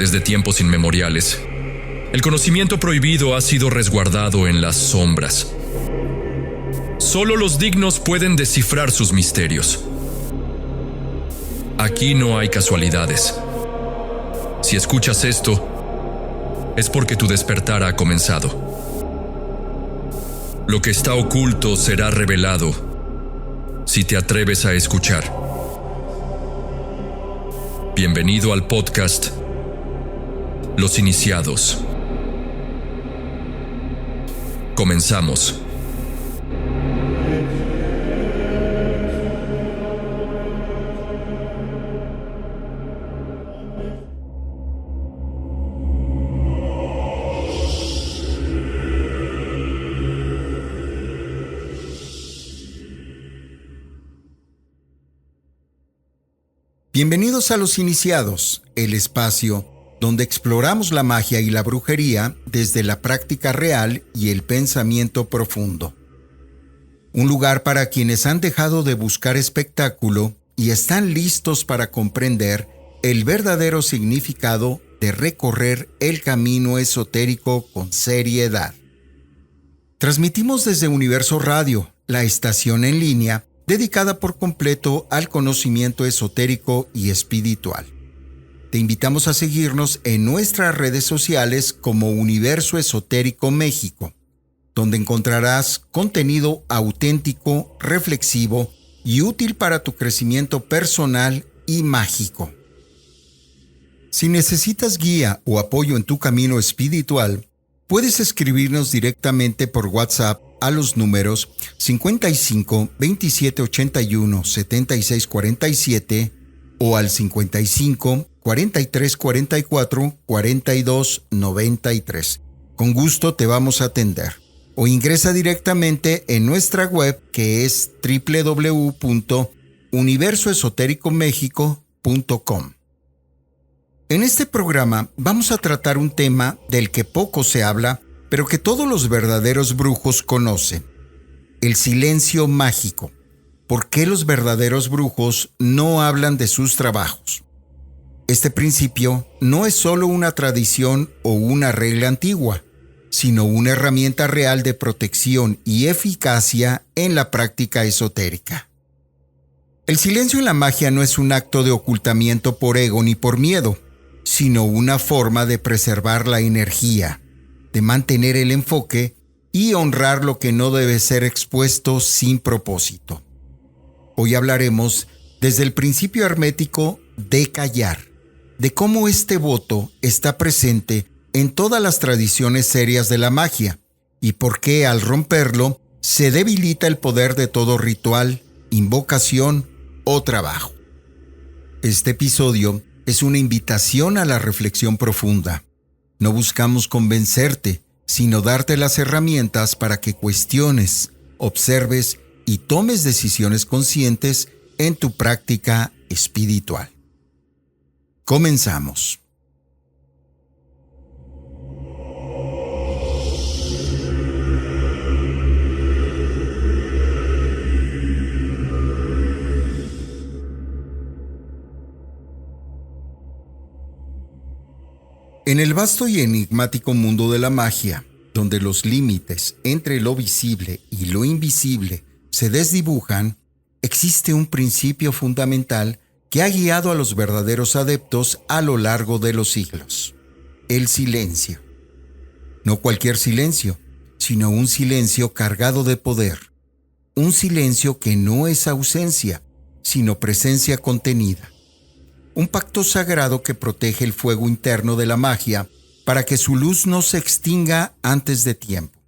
Desde tiempos inmemoriales, el conocimiento prohibido ha sido resguardado en las sombras. Solo los dignos pueden descifrar sus misterios. Aquí no hay casualidades. Si escuchas esto, es porque tu despertar ha comenzado. Lo que está oculto será revelado si te atreves a escuchar. Bienvenido al podcast Los Iniciados. Comenzamos. Bienvenidos a Los Iniciados, el espacio donde exploramos la magia y la brujería desde la práctica real y el pensamiento profundo. Un lugar para quienes han dejado de buscar espectáculo y están listos para comprender el verdadero significado de recorrer el camino esotérico con seriedad. Transmitimos desde Universo Radio, la estación en línea dedicada por completo al conocimiento esotérico y espiritual. Te invitamos a seguirnos en nuestras redes sociales como Universo Esotérico México, donde encontrarás contenido auténtico, reflexivo y útil para tu crecimiento personal y mágico. Si necesitas guía o apoyo en tu camino espiritual, puedes escribirnos directamente por WhatsApp a los números 55 27 81 76 47 o al 55 43 44 42 93. Con gusto te vamos a atender. O ingresa directamente en nuestra web, que es www.universoesotéricomexico.com. En este programa vamos a tratar un tema del que poco se habla, pero que todos los verdaderos brujos conocen: el silencio mágico. ¿Por qué los verdaderos brujos no hablan de sus trabajos? Este principio no es solo una tradición o una regla antigua, sino una herramienta real de protección y eficacia en la práctica esotérica. El silencio en la magia no es un acto de ocultamiento por ego ni por miedo, sino una forma de preservar la energía, de mantener el enfoque y honrar lo que no debe ser expuesto sin propósito. Hoy hablaremos desde el principio hermético de callar, de cómo este voto está presente en todas las tradiciones serias de la magia y por qué al romperlo se debilita el poder de todo ritual, invocación o trabajo. Este episodio es una invitación a la reflexión profunda. No buscamos convencerte, sino darte las herramientas para que cuestiones, observes y tomes decisiones conscientes en tu práctica espiritual. Comenzamos. En el vasto y enigmático mundo de la magia, donde los límites entre lo visible y lo invisible se desdibujan, existe un principio fundamental que ha guiado a los verdaderos adeptos a lo largo de los siglos: el silencio. No cualquier silencio, sino un silencio cargado de poder. Un silencio que no es ausencia, sino presencia contenida. Un pacto sagrado que protege el fuego interno de la magia para que su luz no se extinga antes de tiempo.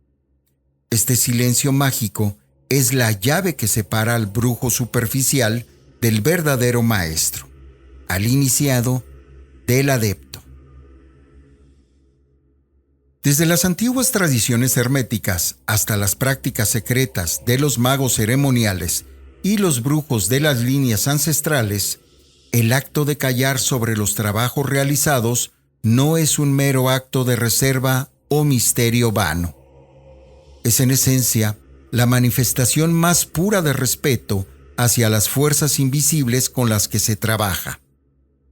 Este silencio mágico es la llave que separa al brujo superficial del verdadero maestro, al iniciado del adepto. Desde las antiguas tradiciones herméticas hasta las prácticas secretas de los magos ceremoniales y los brujos de las líneas ancestrales, el acto de callar sobre los trabajos realizados no es un mero acto de reserva o misterio vano. Es en esencia la manifestación más pura de respeto hacia las fuerzas invisibles con las que se trabaja.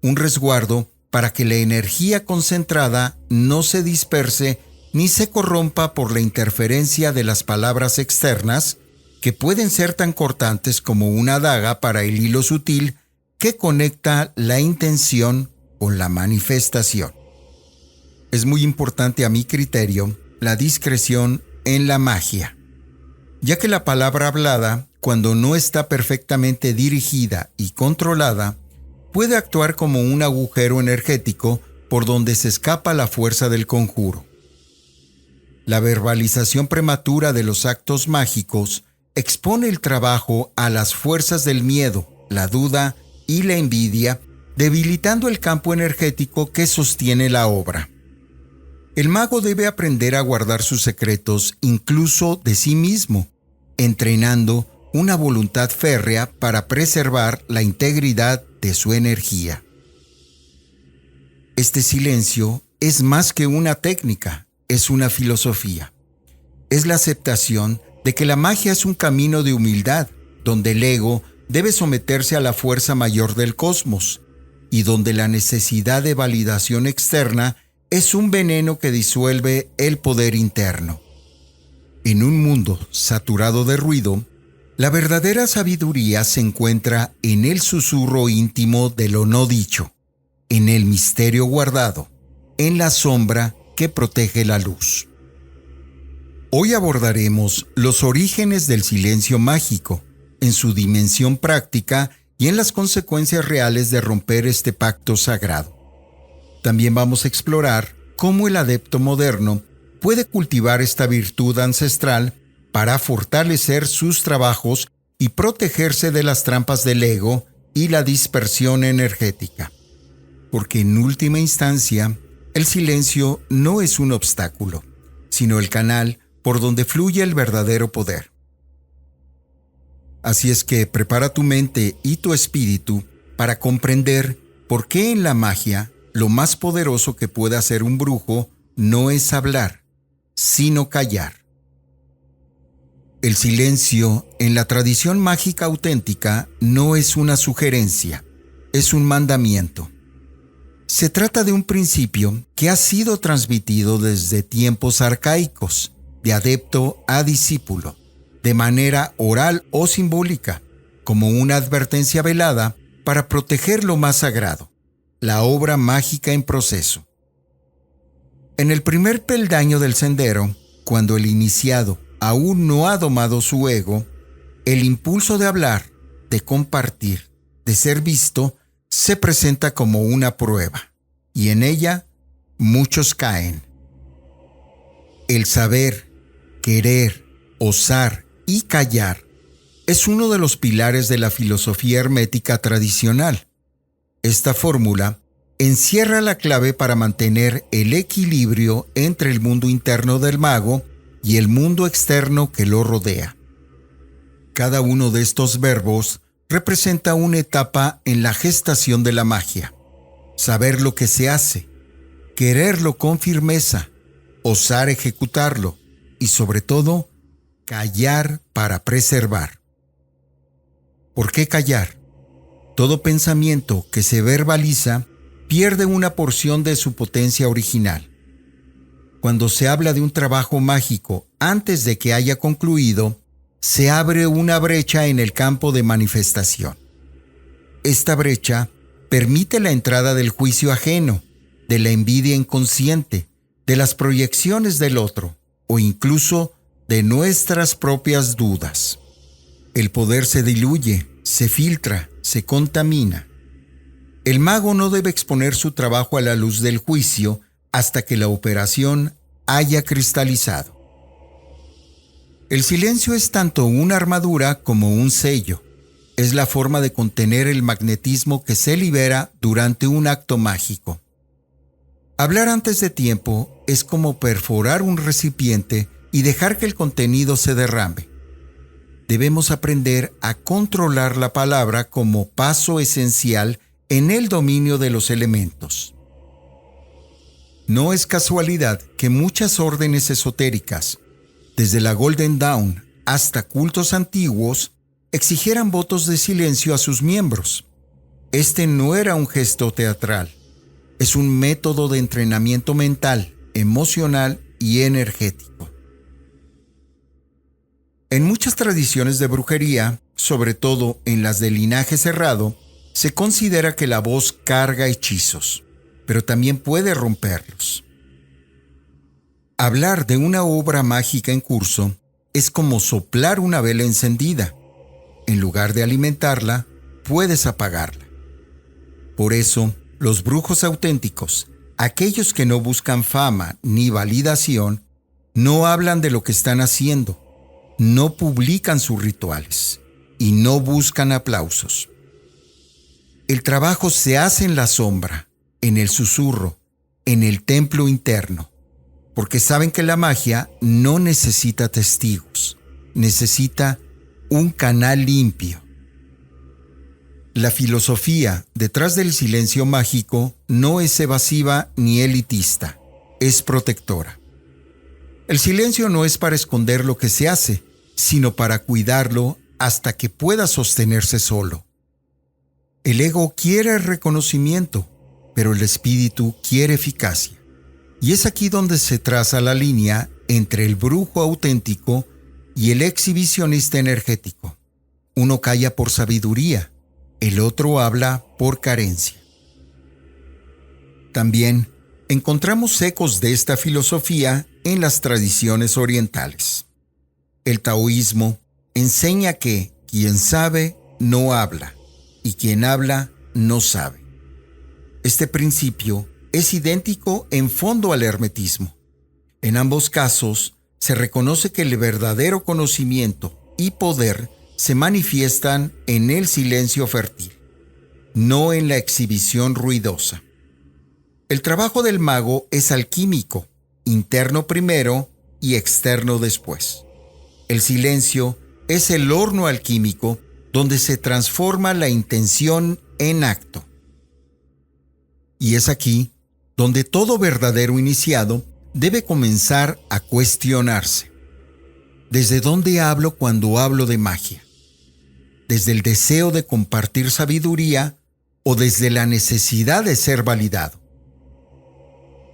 Un resguardo para que la energía concentrada no se disperse ni se corrompa por la interferencia de las palabras externas, que pueden ser tan cortantes como una daga para el hilo sutil que conecta la intención con la manifestación. Es muy importante a mi criterio la discreción en la magia, ya que la palabra hablada, cuando no está perfectamente dirigida y controlada, puede actuar como un agujero energético por donde se escapa la fuerza del conjuro. La verbalización prematura de los actos mágicos expone el trabajo a las fuerzas del miedo, la duda y la envidia, debilitando el campo energético que sostiene la obra. El mago debe aprender a guardar sus secretos incluso de sí mismo, entrenando una voluntad férrea para preservar la integridad de su energía. Este silencio es más que una técnica, es una filosofía. Es la aceptación de que la magia es un camino de humildad, donde el ego debe someterse a la fuerza mayor del cosmos, y donde la necesidad de validación externa es un veneno que disuelve el poder interno. En un mundo saturado de ruido, la verdadera sabiduría se encuentra en el susurro íntimo de lo no dicho, en el misterio guardado, en la sombra que protege la luz. Hoy abordaremos los orígenes del silencio mágico, en su dimensión práctica y en las consecuencias reales de romper este pacto sagrado. También vamos a explorar cómo el adepto moderno puede cultivar esta virtud ancestral para fortalecer sus trabajos y protegerse de las trampas del ego y la dispersión energética. Porque en última instancia, el silencio no es un obstáculo, sino el canal por donde fluye el verdadero poder. Así es que prepara tu mente y tu espíritu para comprender por qué en la magia lo más poderoso que puede hacer un brujo no es hablar, sino callar. El silencio en la tradición mágica auténtica no es una sugerencia, es un mandamiento. Se trata de un principio que ha sido transmitido desde tiempos arcaicos, de adepto a discípulo, de manera oral o simbólica, como una advertencia velada para proteger lo más sagrado, la obra mágica en proceso. En el primer peldaño del sendero, cuando el iniciado aún no ha domado su ego, el impulso de hablar, de compartir, de ser visto, se presenta como una prueba, y en ella muchos caen. El saber, querer, osar y callar es uno de los pilares de la filosofía hermética tradicional. Esta fórmula encierra la clave para mantener el equilibrio entre el mundo interno del mago y el mundo externo que lo rodea. Cada uno de estos verbos representa una etapa en la gestación de la magia. Saber lo que se hace, quererlo con firmeza, osar ejecutarlo y sobre todo, callar para preservar. ¿Por qué callar? Todo pensamiento que se verbaliza pierde una porción de su potencia original. Cuando se habla de un trabajo mágico antes de que haya concluido, se abre una brecha en el campo de manifestación. Esta brecha permite la entrada del juicio ajeno, de la envidia inconsciente, de las proyecciones del otro o incluso de nuestras propias dudas. El poder se diluye, se filtra, se contamina. El mago no debe exponer su trabajo a la luz del juicio hasta que la operación haya cristalizado. El silencio es tanto una armadura como un sello. Es la forma de contener el magnetismo que se libera durante un acto mágico. Hablar antes de tiempo es como perforar un recipiente y dejar que el contenido se derrame. Debemos aprender a controlar la palabra como paso esencial en el dominio de los elementos. No es casualidad que muchas órdenes esotéricas, desde la Golden Dawn hasta cultos antiguos, exigieran votos de silencio a sus miembros. Este no era un gesto teatral. Es un método de entrenamiento mental, emocional y energético. En muchas tradiciones de brujería, sobre todo en las de linaje cerrado, se considera que la voz carga hechizos, pero también puede romperlos. Hablar de una obra mágica en curso es como soplar una vela encendida. En lugar de alimentarla, puedes apagarla. Por eso, los brujos auténticos, aquellos que no buscan fama ni validación, no hablan de lo que están haciendo, no publican sus rituales y no buscan aplausos. El trabajo se hace en la sombra, en el susurro, en el templo interno, porque saben que la magia no necesita testigos, necesita un canal limpio. La filosofía detrás del silencio mágico no es evasiva ni elitista, es protectora. El silencio no es para esconder lo que se hace, sino para cuidarlo hasta que pueda sostenerse solo. El ego quiere reconocimiento, pero el espíritu quiere eficacia. Y es aquí donde se traza la línea entre el brujo auténtico y el exhibicionista energético. Uno calla por sabiduría, el otro habla por carencia. También encontramos ecos de esta filosofía en las tradiciones orientales. El taoísmo enseña que quien sabe no habla y quien habla no sabe. Este principio es idéntico en fondo al hermetismo. En ambos casos, se reconoce que el verdadero conocimiento y poder se manifiestan en el silencio fértil, no en la exhibición ruidosa. El trabajo del mago es alquímico, interno primero y externo después. El silencio es el horno alquímico donde se transforma la intención en acto. Y es aquí donde todo verdadero iniciado debe comenzar a cuestionarse. ¿Desde dónde hablo cuando hablo de magia? ¿Desde el deseo de compartir sabiduría o desde la necesidad de ser validado?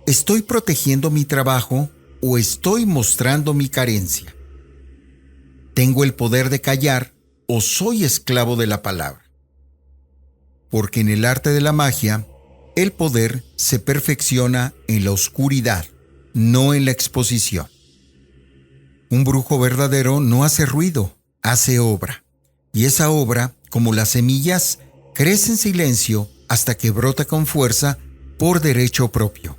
¿Estoy protegiendo mi trabajo o estoy mostrando mi carencia? ¿Tengo el poder de callar o soy esclavo de la palabra? Porque en el arte de la magia, el poder se perfecciona en la oscuridad, no en la exposición. Un brujo verdadero no hace ruido, hace obra. Y esa obra, como las semillas, crece en silencio hasta que brota con fuerza por derecho propio.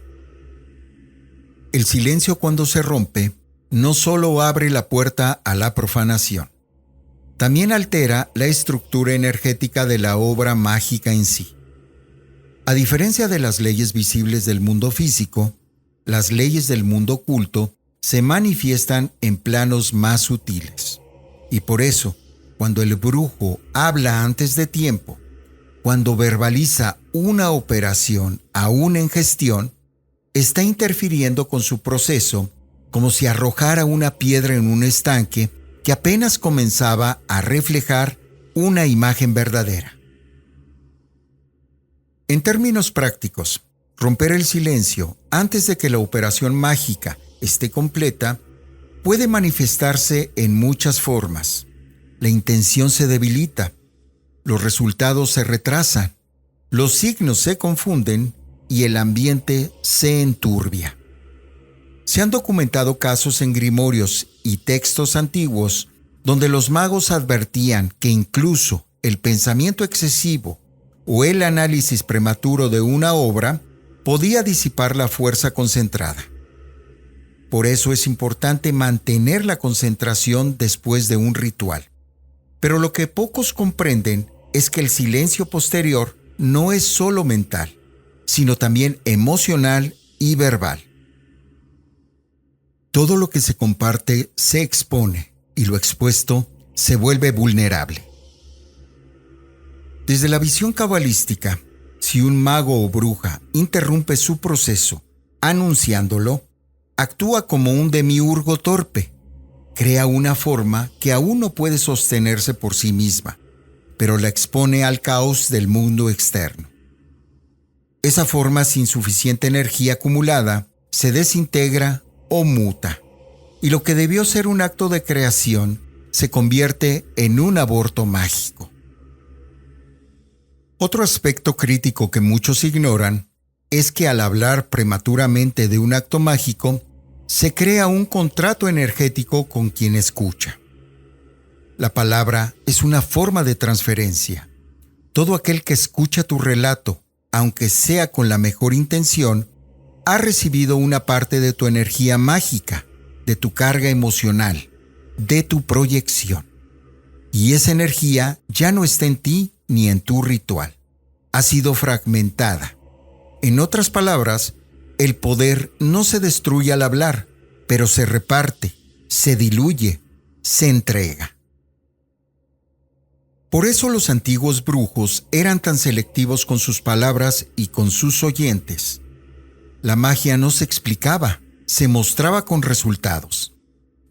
El silencio, cuando se rompe, no solo abre la puerta a la profanación, también altera la estructura energética de la obra mágica en sí. A diferencia de las leyes visibles del mundo físico, las leyes del mundo oculto se manifiestan en planos más sutiles. Y por eso, cuando el brujo habla antes de tiempo, cuando verbaliza una operación aún en gestión, está interfiriendo con su proceso como si arrojara una piedra en un estanque que apenas comenzaba a reflejar una imagen verdadera. En términos prácticos, romper el silencio antes de que la operación mágica esté completa puede manifestarse en muchas formas. La intención se debilita, los resultados se retrasan, los signos se confunden y el ambiente se enturbia. Se han documentado casos en grimorios y textos antiguos donde los magos advertían que incluso el pensamiento excesivo o el análisis prematuro de una obra podía disipar la fuerza concentrada. Por eso es importante mantener la concentración después de un ritual. Pero lo que pocos comprenden es que el silencio posterior no es solo mental, sino también emocional y verbal. Todo lo que se comparte se expone y lo expuesto se vuelve vulnerable. Desde la visión cabalística, si un mago o bruja interrumpe su proceso anunciándolo, actúa como un demiurgo torpe. Crea una forma que aún no puede sostenerse por sí misma, pero la expone al caos del mundo externo. esa forma sin suficiente energía acumulada se desintegra o muta, y lo que debió ser un acto de creación se convierte en un aborto mágico. Otro aspecto crítico que muchos ignoran es que al hablar prematuramente de un acto mágico, se crea un contrato energético con quien escucha. La palabra es una forma de transferencia. Todo aquel que escucha tu relato, aunque sea con la mejor intención, ha recibido una parte de tu energía mágica, de tu carga emocional, de tu proyección. Y esa energía ya no está en ti ni en tu ritual. Ha sido fragmentada. En otras palabras, el poder no se destruye al hablar, pero se reparte, se diluye, se entrega. Por eso los antiguos brujos eran tan selectivos con sus palabras y con sus oyentes. La magia no se explicaba, se mostraba con resultados.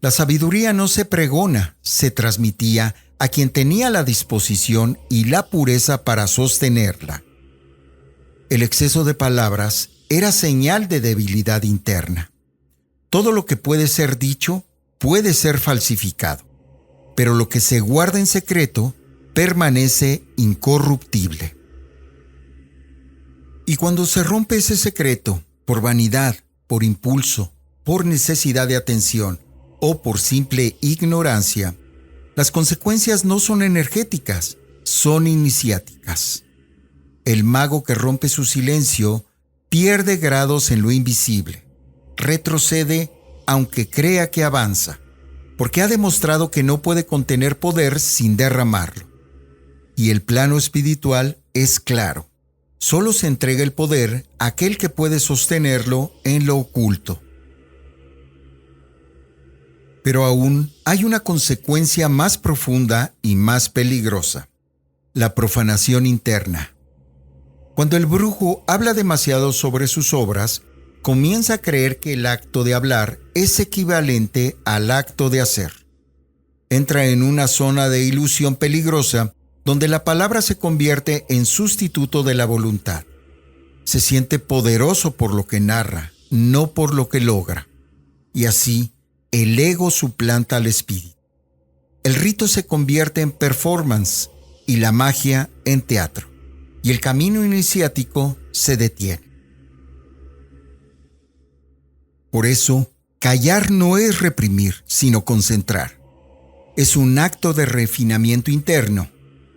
La sabiduría no se pregona, se transmitía a quien tenía la disposición y la pureza para sostenerla. El exceso de palabras era señal de debilidad interna. Todo lo que puede ser dicho puede ser falsificado, pero lo que se guarda en secreto permanece incorruptible. Y cuando se rompe ese secreto, por vanidad, por impulso, por necesidad de atención o por simple ignorancia, las consecuencias no son energéticas, son iniciáticas. El mago que rompe su silencio pierde grados en lo invisible, retrocede aunque crea que avanza, porque ha demostrado que no puede contener poder sin derramarlo. Y el plano espiritual es claro. Solo se entrega el poder a aquel que puede sostenerlo en lo oculto. Pero aún hay una consecuencia más profunda y más peligrosa: la profanación interna. Cuando el brujo habla demasiado sobre sus obras, comienza a creer que el acto de hablar es equivalente al acto de hacer. Entra en una zona de ilusión peligrosa donde la palabra se convierte en sustituto de la voluntad. Se siente poderoso por lo que narra, no por lo que logra. Y así, el ego suplanta al espíritu. El rito se convierte en performance y la magia en teatro. Y el camino iniciático se detiene. Por eso, callar no es reprimir, sino concentrar. Es un acto de refinamiento interno.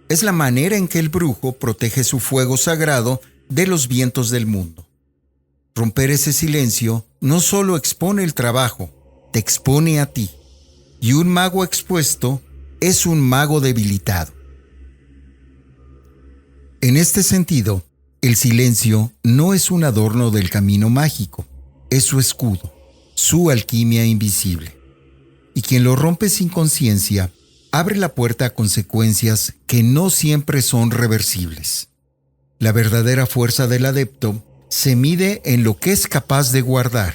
Es la manera en que el brujo protege su fuego sagrado de los vientos del mundo. Romper ese silencio no solo expone el trabajo, te expone a ti. Y un mago expuesto es un mago debilitado. En este sentido, el silencio no es un adorno del camino mágico, es su escudo, su alquimia invisible. Y quien lo rompe sin conciencia, abre la puerta a consecuencias que no siempre son reversibles. La verdadera fuerza del adepto se mide en lo que es capaz de guardar,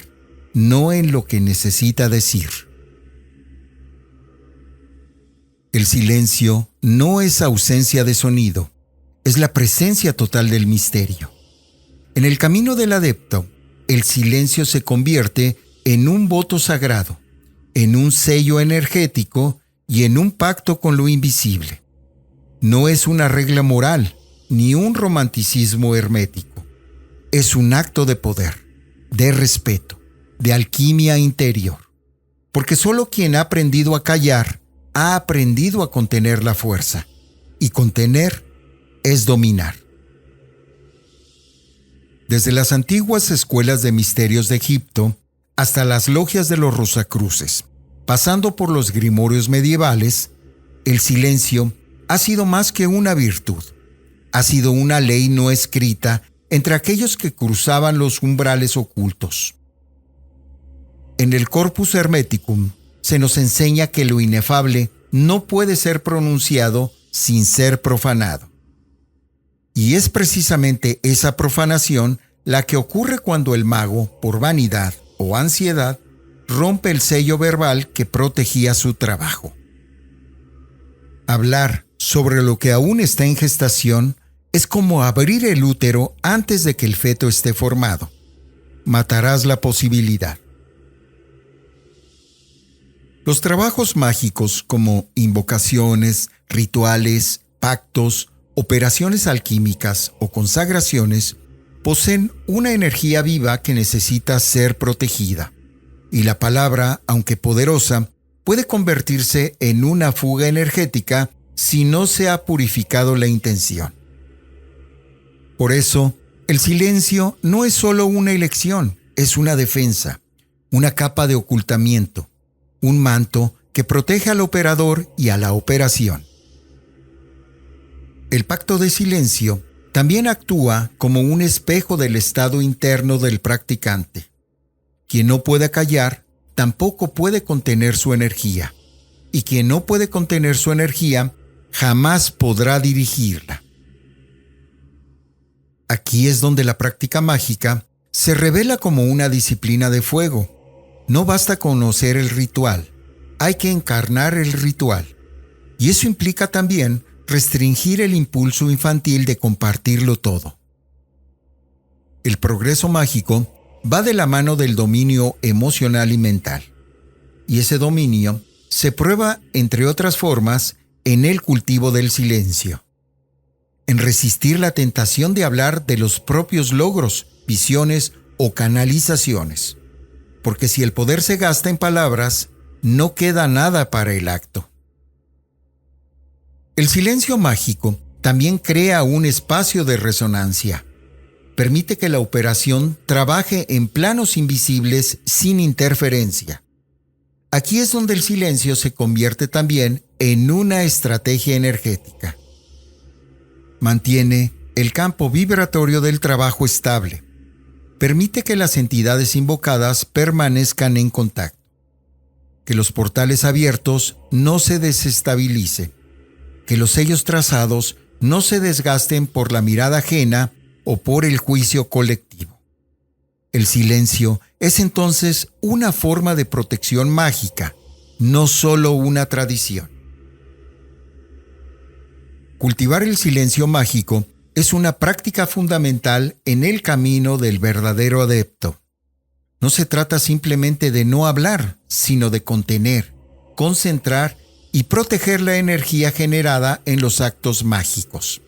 no en lo que necesita decir. El silencio no es ausencia de sonido, es la presencia total del misterio. En el camino del adepto, el silencio se convierte en un voto sagrado, en un sello energético y en un pacto con lo invisible. No es una regla moral, ni un romanticismo hermético. Es un acto de poder, de respeto, de alquimia interior. Porque solo quien ha aprendido a callar, ha aprendido a contener la fuerza. Y contener es dominar. Desde las antiguas escuelas de misterios de Egipto hasta las logias de los Rosacruces, pasando por los grimorios medievales, el silencio ha sido más que una virtud. Ha sido una ley no escrita entre aquellos que cruzaban los umbrales ocultos. En el Corpus Hermeticum se nos enseña que lo inefable no puede ser pronunciado sin ser profanado. Y es precisamente esa profanación la que ocurre cuando el mago, por vanidad o ansiedad, rompe el sello verbal que protegía su trabajo. Hablar sobre lo que aún está en gestación Es como abrir el útero antes de que el feto esté formado. Matarás la posibilidad. Los trabajos mágicos como invocaciones, rituales, pactos, operaciones alquímicas o consagraciones poseen una energía viva que necesita ser protegida. Y la palabra, aunque poderosa, puede convertirse en una fuga energética si no se ha purificado la intención. Por eso, el silencio no es solo una elección, es una defensa, una capa de ocultamiento, un manto que protege al operador y a la operación. El pacto de silencio también actúa como un espejo del estado interno del practicante. Quien no puede callar, tampoco puede contener su energía, y quien no puede contener su energía, jamás podrá dirigirla. Aquí es donde la práctica mágica se revela como una disciplina de fuego. No basta conocer el ritual, hay que encarnar el ritual. Y eso implica también restringir el impulso infantil de compartirlo todo. El progreso mágico va de la mano del dominio emocional y mental. Y ese dominio se prueba, entre otras formas, en el cultivo del silencio. En resistir la tentación de hablar de los propios logros, visiones o canalizaciones. Porque si el poder se gasta en palabras, no queda nada para el acto. El silencio mágico también crea un espacio de resonancia. Permite que la operación trabaje en planos invisibles sin interferencia. Aquí es donde el silencio se convierte también en una estrategia energética. Mantiene el campo vibratorio del trabajo estable. Permite que las entidades invocadas permanezcan en contacto. Que los portales abiertos no se desestabilicen. Que los sellos trazados no se desgasten por la mirada ajena o por el juicio colectivo. El silencio es entonces una forma de protección mágica, no solo una tradición. Cultivar el silencio mágico es una práctica fundamental en el camino del verdadero adepto. No se trata simplemente de no hablar, sino de contener, concentrar y proteger la energía generada en los actos mágicos.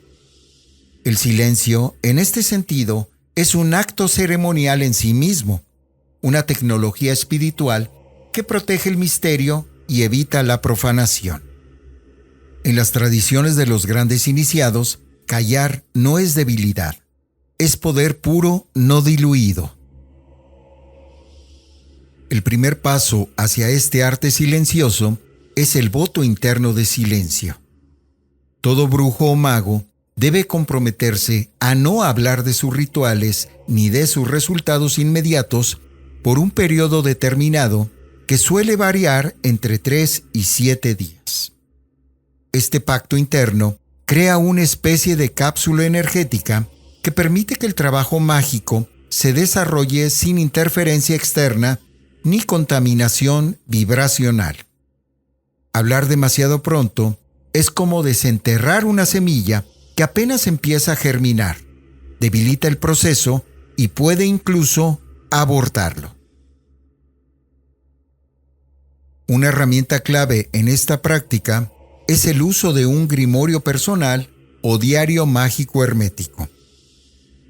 El silencio, en este sentido, es un acto ceremonial en sí mismo, una tecnología espiritual que protege el misterio y evita la profanación. En las tradiciones de los grandes iniciados, callar no es debilidad, es poder puro no diluido. El primer paso hacia este arte silencioso es el voto interno de silencio. Todo brujo o mago debe comprometerse a no hablar de sus rituales ni de sus resultados inmediatos por un periodo determinado que suele variar entre 3 y 7 días. Este pacto interno crea una especie de cápsula energética que permite que el trabajo mágico se desarrolle sin interferencia externa ni contaminación vibracional. Hablar demasiado pronto es como desenterrar una semilla que apenas empieza a germinar, debilita el proceso y puede incluso abortarlo. Una herramienta clave en esta práctica es el uso de un grimorio personal o diario mágico hermético.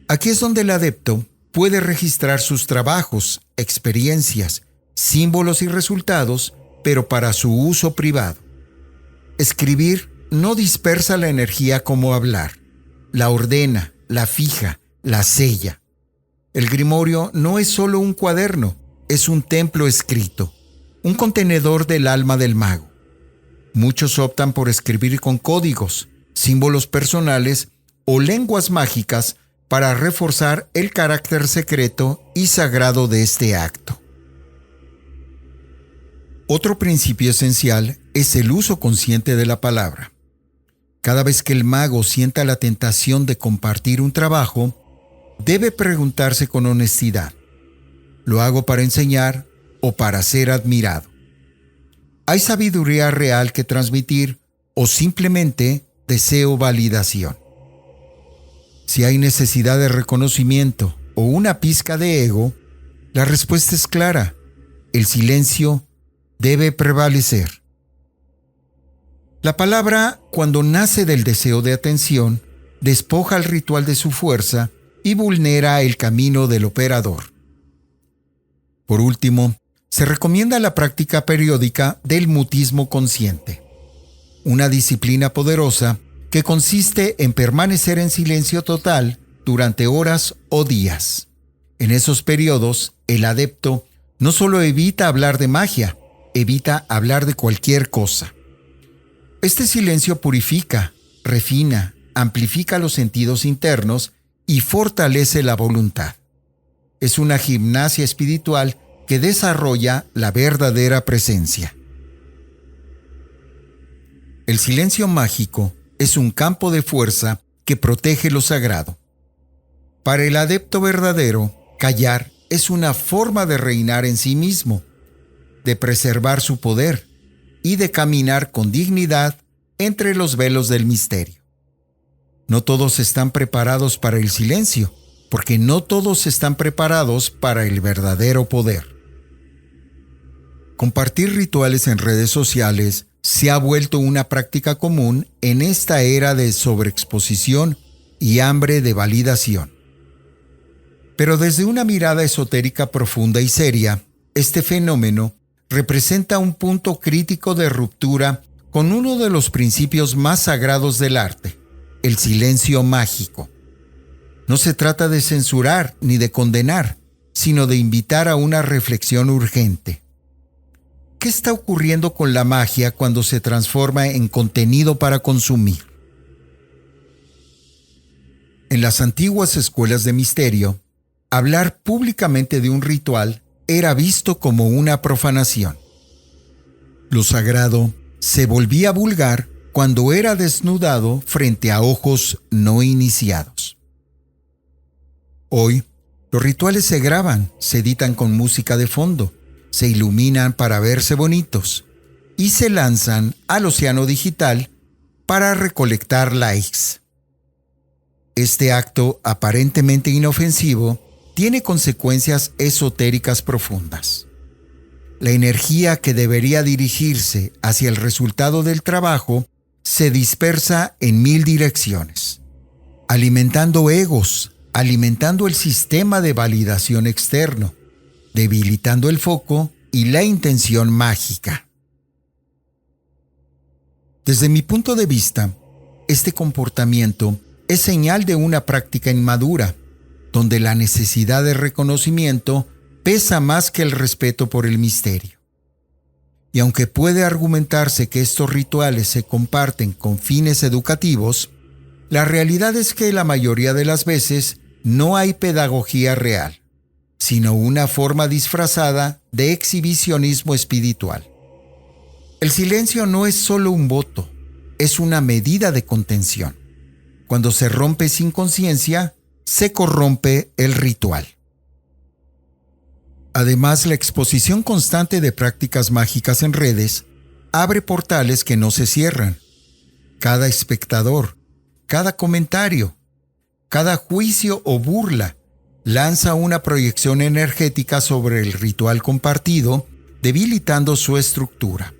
Aquí es donde el adepto puede registrar sus trabajos, experiencias, símbolos y resultados, pero para su uso privado. Escribir no dispersa la energía como hablar, la ordena, la fija, la sella. El grimorio no es solo un cuaderno, es un templo escrito, un contenedor del alma del mago. Muchos optan por escribir con códigos, símbolos personales o lenguas mágicas para reforzar el carácter secreto y sagrado de este acto. Otro principio esencial es el uso consciente de la palabra. Cada vez que el mago sienta la tentación de compartir un trabajo, debe preguntarse con honestidad: ¿lo hago para enseñar o para ser admirado? ¿Hay sabiduría real que transmitir o simplemente deseo validación? Si hay necesidad de reconocimiento o una pizca de ego, la respuesta es clara: el silencio debe prevalecer. La palabra, cuando nace del deseo de atención, despoja al ritual de su fuerza y vulnera el camino del operador. Por último, se recomienda la práctica periódica del mutismo consciente, una disciplina poderosa que consiste en permanecer en silencio total durante horas o días. En esos periodos, el adepto no solo evita hablar de magia, evita hablar de cualquier cosa. Este silencio purifica, refina, amplifica los sentidos internos y fortalece la voluntad. Es una gimnasia espiritual que desarrolla la verdadera presencia. El silencio mágico es un campo de fuerza que protege lo sagrado. Para el adepto verdadero, callar es una forma de reinar en sí mismo, de preservar su poder y de caminar con dignidad entre los velos del misterio. No todos están preparados para el silencio, porque no todos están preparados para el verdadero poder. Compartir rituales en redes sociales se ha vuelto una práctica común en esta era de sobreexposición y hambre de validación. Pero desde una mirada esotérica profunda y seria, este fenómeno representa un punto crítico de ruptura con uno de los principios más sagrados del arte, el silencio mágico. No se trata de censurar ni de condenar, sino de invitar a una reflexión urgente. ¿Qué está ocurriendo con la magia cuando se transforma en contenido para consumir? En las antiguas escuelas de misterio, hablar públicamente de un ritual era visto como una profanación. Lo sagrado se volvía vulgar cuando era desnudado frente a ojos no iniciados. Hoy, los rituales se graban, se editan con música de fondo, se iluminan para verse bonitos y se lanzan al océano digital para recolectar likes. Este acto aparentemente inofensivo tiene consecuencias esotéricas profundas. La energía que debería dirigirse hacia el resultado del trabajo se dispersa en 1000 direcciones, alimentando egos, alimentando el sistema de validación externo, debilitando el foco y la intención mágica. Desde mi punto de vista, este comportamiento es señal de una práctica inmadura, donde la necesidad de reconocimiento pesa más que el respeto por el misterio. Y aunque puede argumentarse que estos rituales se comparten con fines educativos, la realidad es que la mayoría de las veces no hay pedagogía real, sino una forma disfrazada de exhibicionismo espiritual. El silencio no es solo un voto, es una medida de contención. Cuando se rompe sin conciencia, se corrompe el ritual. Además, la exposición constante de prácticas mágicas en redes abre portales que no se cierran. Cada espectador, cada comentario, cada juicio o burla lanza una proyección energética sobre el ritual compartido, debilitando su estructura.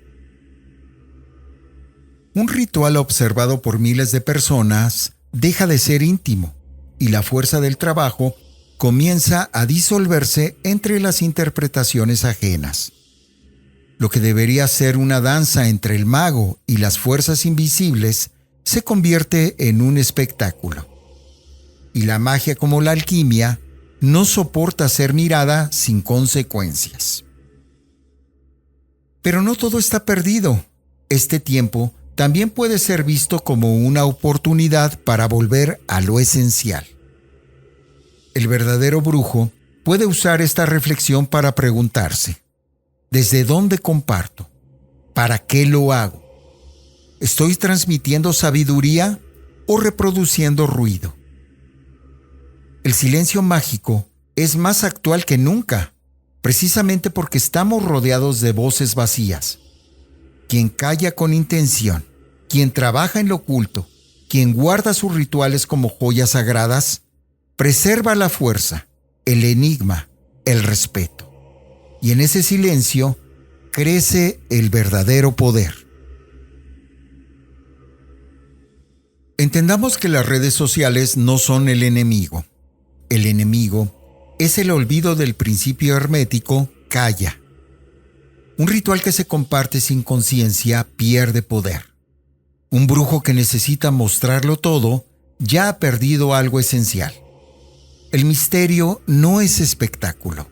Un ritual observado por miles de personas deja de ser íntimo y la fuerza del trabajo comienza a disolverse entre las interpretaciones ajenas. Lo que debería ser una danza entre el mago y las fuerzas invisibles se convierte en un espectáculo. Y la magia, como la alquimia, no soporta ser mirada sin consecuencias. Pero no todo está perdido. Este tiempo también puede ser visto como una oportunidad para volver a lo esencial. El verdadero brujo puede usar esta reflexión para preguntarse: ¿desde dónde comparto? ¿Para qué lo hago? ¿Estoy transmitiendo sabiduría o reproduciendo ruido? El silencio mágico es más actual que nunca, precisamente porque estamos rodeados de voces vacías. Quien calla con intención, quien trabaja en lo oculto, quien guarda sus rituales como joyas sagradas, preserva la fuerza, el enigma, el respeto. Y en ese silencio crece el verdadero poder. Entendamos que las redes sociales no son el enemigo. El enemigo es el olvido del principio hermético calla. Un ritual que se comparte sin conciencia pierde poder. Un brujo que necesita mostrarlo todo ya ha perdido algo esencial. El misterio no es espectáculo.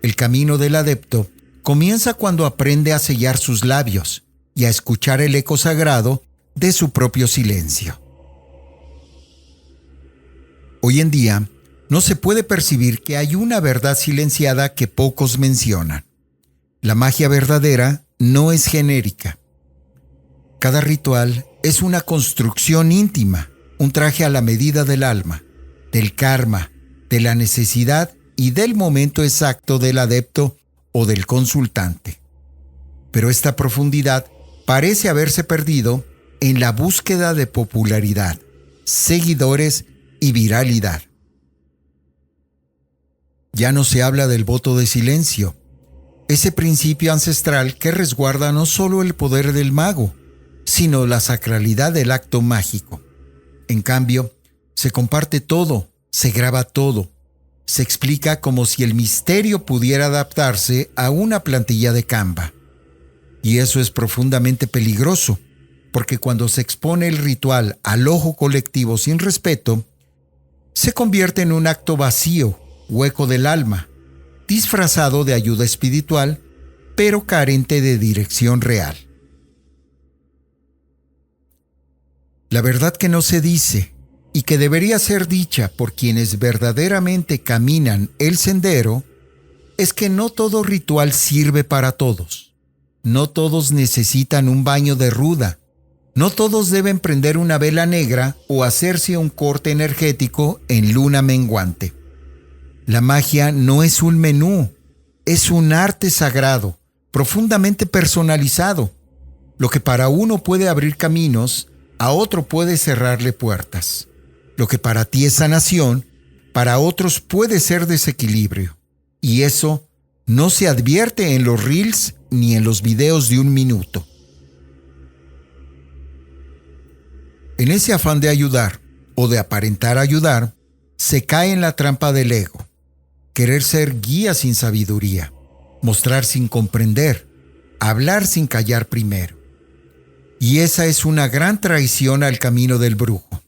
El camino del adepto comienza cuando aprende a sellar sus labios y a escuchar el eco sagrado de su propio silencio. Hoy en día, no se puede percibir que hay una verdad silenciada que pocos mencionan. La magia verdadera no es genérica. Cada ritual es una construcción íntima, un traje a la medida del alma, del karma, de la necesidad y del momento exacto del adepto o del consultante. Pero esta profundidad parece haberse perdido en la búsqueda de popularidad, seguidores y viralidad. Ya no se habla del voto de silencio, ese principio ancestral que resguarda no solo el poder del mago, sino la sacralidad del acto mágico. En cambio, se comparte todo, se graba todo, se explica como si el misterio pudiera adaptarse a una plantilla de Canva. Y eso es profundamente peligroso, porque cuando se expone el ritual al ojo colectivo sin respeto, se convierte en un acto vacío, hueco del alma, disfrazado de ayuda espiritual, pero carente de dirección real. La verdad que no se dice y que debería ser dicha por quienes verdaderamente caminan el sendero es que no todo ritual sirve para todos. No todos necesitan un baño de ruda. No todos deben prender una vela negra o hacerse un corte energético en luna menguante. La magia no es un menú, es un arte sagrado, profundamente personalizado. Lo que para uno puede abrir caminos, a otro puede cerrarle puertas. Lo que para ti es sanación, para otros puede ser desequilibrio. Y eso no se advierte en los reels ni en los videos de 1 minuto. En ese afán de ayudar o de aparentar ayudar, se cae en la trampa del ego. Querer ser guía sin sabiduría, mostrar sin comprender, hablar sin callar primero. Y esa es una gran traición al camino del brujo,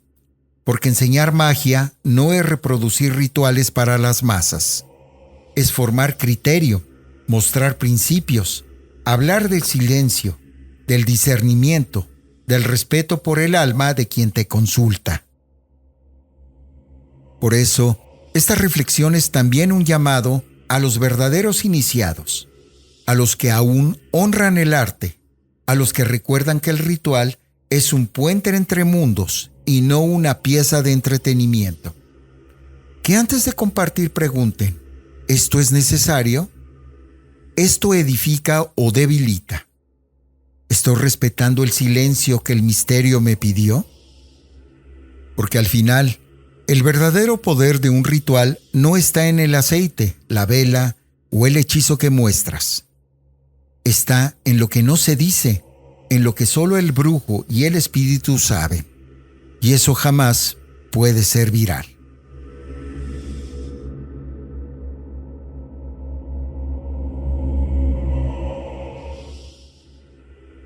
porque enseñar magia no es reproducir rituales para las masas. Es formar criterio, mostrar principios, hablar del silencio, del discernimiento, del respeto por el alma de quien te consulta. Por eso, esta reflexión es también un llamado a los verdaderos iniciados, a los que aún honran el arte, a los que recuerdan que el ritual es un puente entre mundos y no una pieza de entretenimiento. Que antes de compartir pregunten, ¿esto es necesario? ¿Esto edifica o debilita? ¿Estoy respetando el silencio que el misterio me pidió? Porque al final, el verdadero poder de un ritual no está en el aceite, la vela o el hechizo que muestras. Está en lo que no se dice, en lo que solo el brujo y el espíritu saben. Y eso jamás puede ser viral.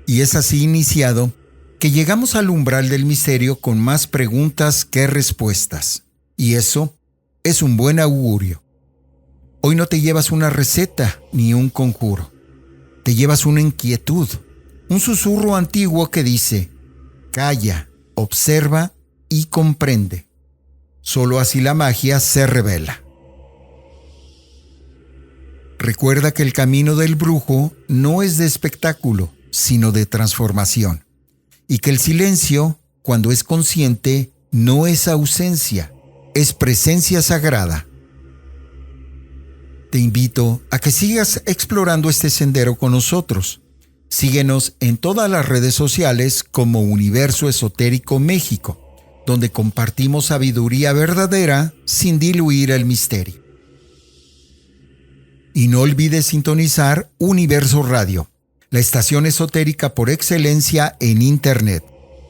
Y es así iniciado que llegamos al umbral del misterio con más preguntas que respuestas. Y eso es un buen augurio. Hoy no te llevas una receta ni un conjuro. Te llevas una inquietud, un susurro antiguo que dice: calla, observa y comprende. Solo así la magia se revela. Recuerda que el camino del brujo no es de espectáculo, sino de transformación. Y que el silencio, cuando es consciente, no es ausencia, es presencia sagrada. Te invito a que sigas explorando este sendero con nosotros. Síguenos en todas las redes sociales como Universo Esotérico México donde compartimos sabiduría verdadera sin diluir el misterio. Y no olvides sintonizar Universo Radio, la estación esotérica por excelencia en Internet,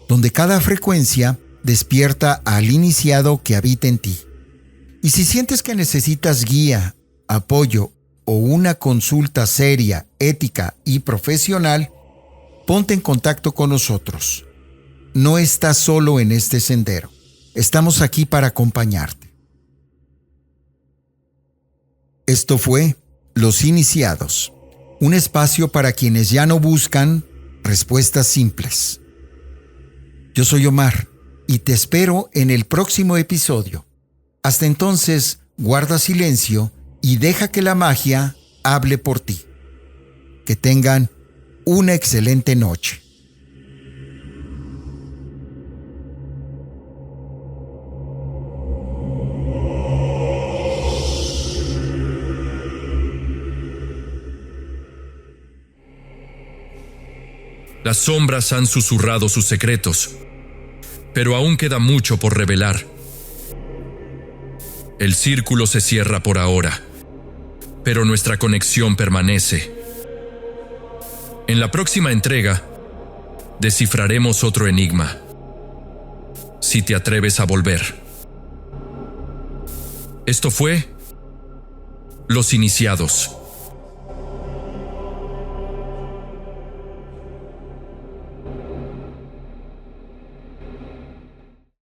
donde cada frecuencia despierta al iniciado que habita en ti. Y si sientes que necesitas guía, apoyo o una consulta seria, ética y profesional, ponte en contacto con nosotros. No estás solo en este sendero. Estamos aquí para acompañarte. Esto fue Los Iniciados, un espacio para quienes ya no buscan respuestas simples. Yo soy Omar y te espero en el próximo episodio. Hasta entonces, guarda silencio y deja que la magia hable por ti. Que tengan una excelente noche. Las sombras han susurrado sus secretos, pero aún queda mucho por revelar. El círculo se cierra por ahora, pero nuestra conexión permanece. En la próxima entrega, descifraremos otro enigma. Si te atreves a volver. Esto fue Los Iniciados.